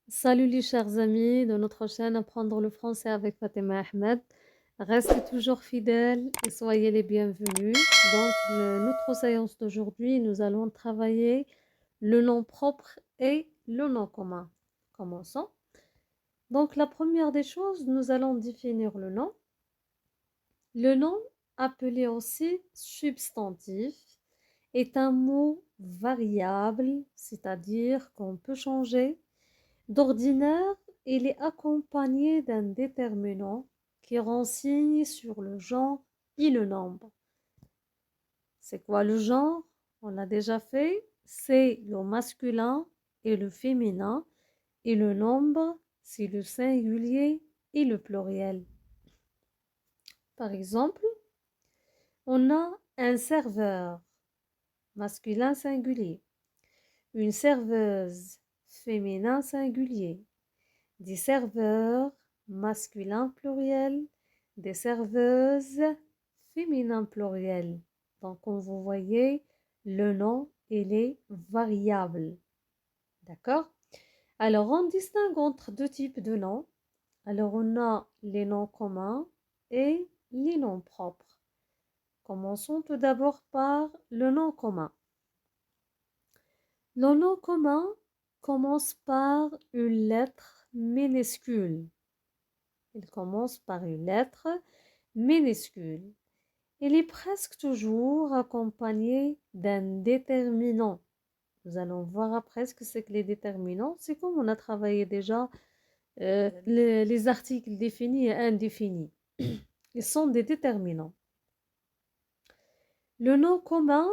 Salut les chers amis de notre chaîne Apprendre le français avec Fatima Ahmed. Restez toujours fidèles et soyez les bienvenus. Donc, notre séance d'aujourd'hui, nous allons travailler le nom propre et le nom commun. Commençons. Donc, la première des choses, nous allons définir le nom. Le nom, appelé aussi substantif, est un mot variable, c'est-à-dire qu'on peut changer. D'ordinaire, il est accompagné d'un déterminant qui renseigne sur le genre et le nombre. C'est quoi le genre? On l'a déjà fait. C'est le masculin et le féminin. Et le nombre, c'est le singulier et le pluriel. Par exemple, on a un serveur masculin singulier, une serveuse féminin singulier, des serveurs masculin pluriel, des serveuses féminin pluriel. Donc, comme vous voyez, le nom, il est variable. D'accord? Alors, on distingue entre deux types de noms. Alors, on a les noms communs et les noms propres. Commençons tout d'abord par le nom commun. Le nom commun commence par une lettre minuscule. Il commence par une lettre minuscule. Il est presque toujours accompagné d'un déterminant. Nous allons voir après ce que c'est que les déterminants. C'est comme on a travaillé déjà les articles définis et indéfinis. Ils sont des déterminants. Le nom commun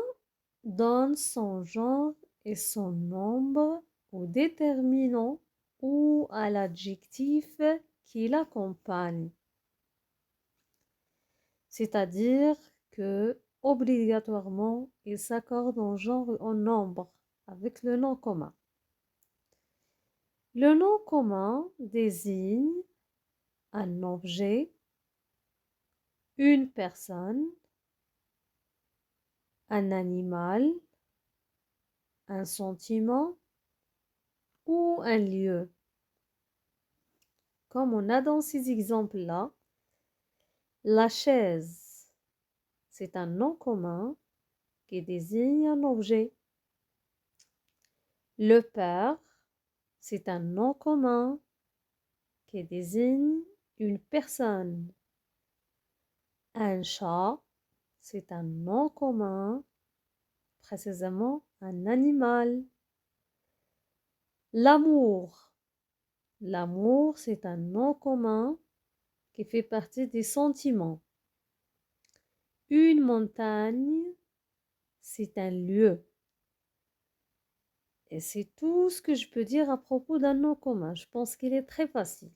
donne son genre et son nombre au déterminant ou à l'adjectif qui l'accompagne. C'est-à-dire que obligatoirement, il s'accorde en genre et en nombre avec le nom commun. Le nom commun désigne un objet, une personne, un animal, un sentiment ou un lieu. Comme on a dans ces exemples-là, la chaise, c'est un nom commun qui désigne un objet. Le père, c'est un nom commun qui désigne une personne. Un chat, c'est un nom commun, précisément un animal. L'amour. L'amour, c'est un nom commun qui fait partie des sentiments. Une montagne, c'est un lieu. Et c'est tout ce que je peux dire à propos d'un nom commun. Je pense qu'il est très facile.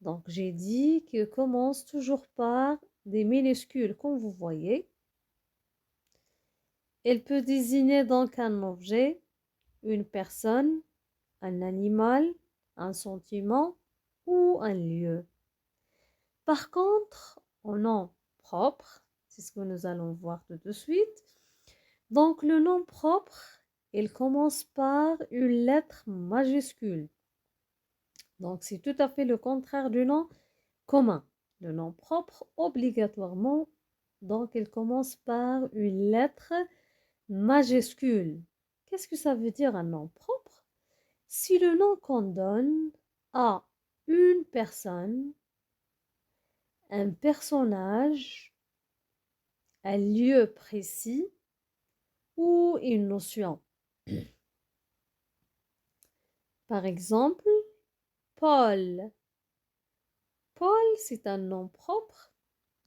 Donc, j'ai dit qu'il commence toujours par des minuscules, comme vous voyez. Elle peut désigner donc un objet, une personne, un animal, un sentiment ou un lieu. Par contre, en nom propre, c'est ce que nous allons voir tout de suite. Donc, le nom propre, il commence par une lettre majuscule. Donc, c'est tout à fait le contraire du nom commun. Le nom propre, obligatoirement, donc il commence par une lettre majuscule. Qu'est-ce que ça veut dire un nom propre? Si le nom qu'on donne à une personne, un personnage, un lieu précis ou une notion. Par exemple, Paul. Paul, c'est un nom propre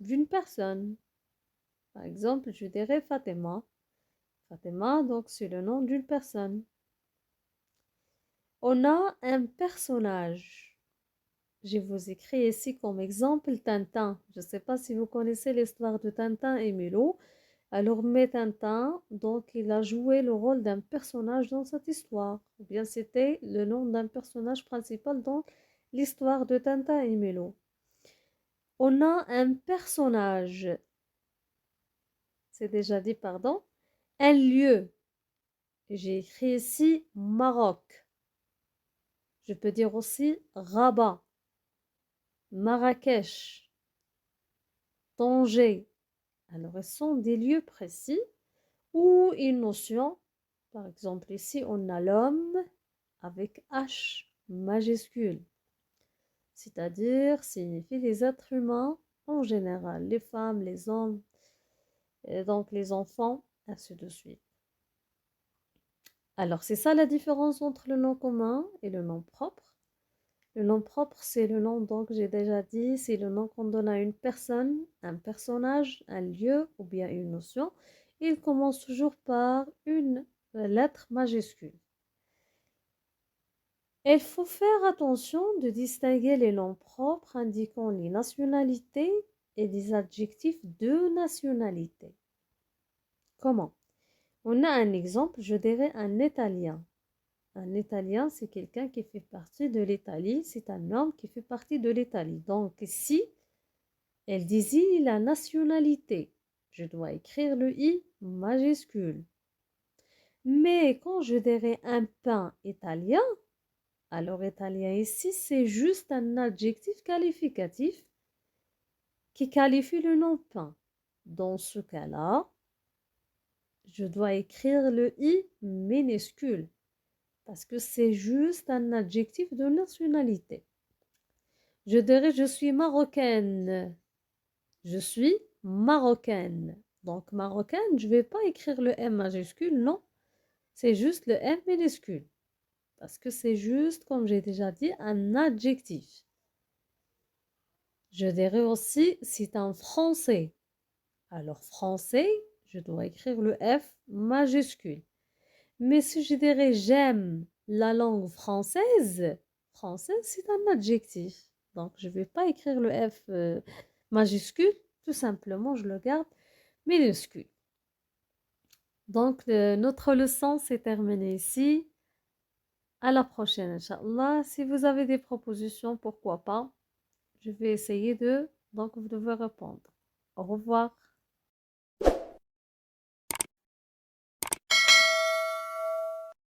d'une personne. Par exemple, je dirais Fatima. Fatima, donc, c'est le nom d'une personne. On a un personnage. Je vous écris ici comme exemple Tintin. Je ne sais pas si vous connaissez l'histoire de Tintin et Milou. Alors, mais Tintin, donc, il a joué le rôle d'un personnage dans cette histoire. Ou bien, c'était le nom d'un personnage principal dans l'histoire de Tintin et Milou. On a un personnage, c'est déjà dit, pardon, un lieu. J'ai écrit ici Maroc. Je peux dire aussi Rabat, Marrakech, Tanger. Alors, ce sont des lieux précis ou une notion. Par exemple, ici, on a l'homme avec H majuscule, c'est-à-dire signifie les êtres humains en général, les femmes, les hommes, et donc les enfants, ainsi de suite. Alors, c'est ça la différence entre le nom commun et le nom propre. Le nom propre, c'est le nom, donc j'ai déjà dit, c'est le nom qu'on donne à une personne, un personnage, un lieu ou bien une notion. Il commence toujours par une lettre majuscule. Il faut faire attention de distinguer les noms propres indiquant les nationalités et des adjectifs de nationalité. Comment? On a un exemple, je dirais un Italien. Un Italien, c'est quelqu'un qui fait partie de l'Italie, c'est un homme qui fait partie de l'Italie. Donc ici, elle désigne la nationalité. Je dois écrire le I majuscule. Mais quand je dirais un pain italien, alors italien ici, c'est juste un adjectif qualificatif qui qualifie le nom pain. Dans ce cas-là, je dois écrire le I minuscule parce que c'est juste un adjectif de nationalité. Je dirais je suis marocaine. Je suis marocaine. Donc marocaine, je ne vais pas écrire le M majuscule, non. C'est juste le M minuscule. Parce que c'est juste, comme j'ai déjà dit, un adjectif. Je dirais aussi, c'est un français. Alors français, je dois écrire le F majuscule. Mais si je dirais j'aime la langue française, française, c'est un adjectif. Donc, je ne vais pas écrire le F majuscule, tout simplement, je le garde minuscule. Donc, notre leçon s'est terminée ici. À la prochaine, Inch'Allah. Si vous avez des propositions, pourquoi pas, je vais essayer donc vous devez répondre. Au revoir.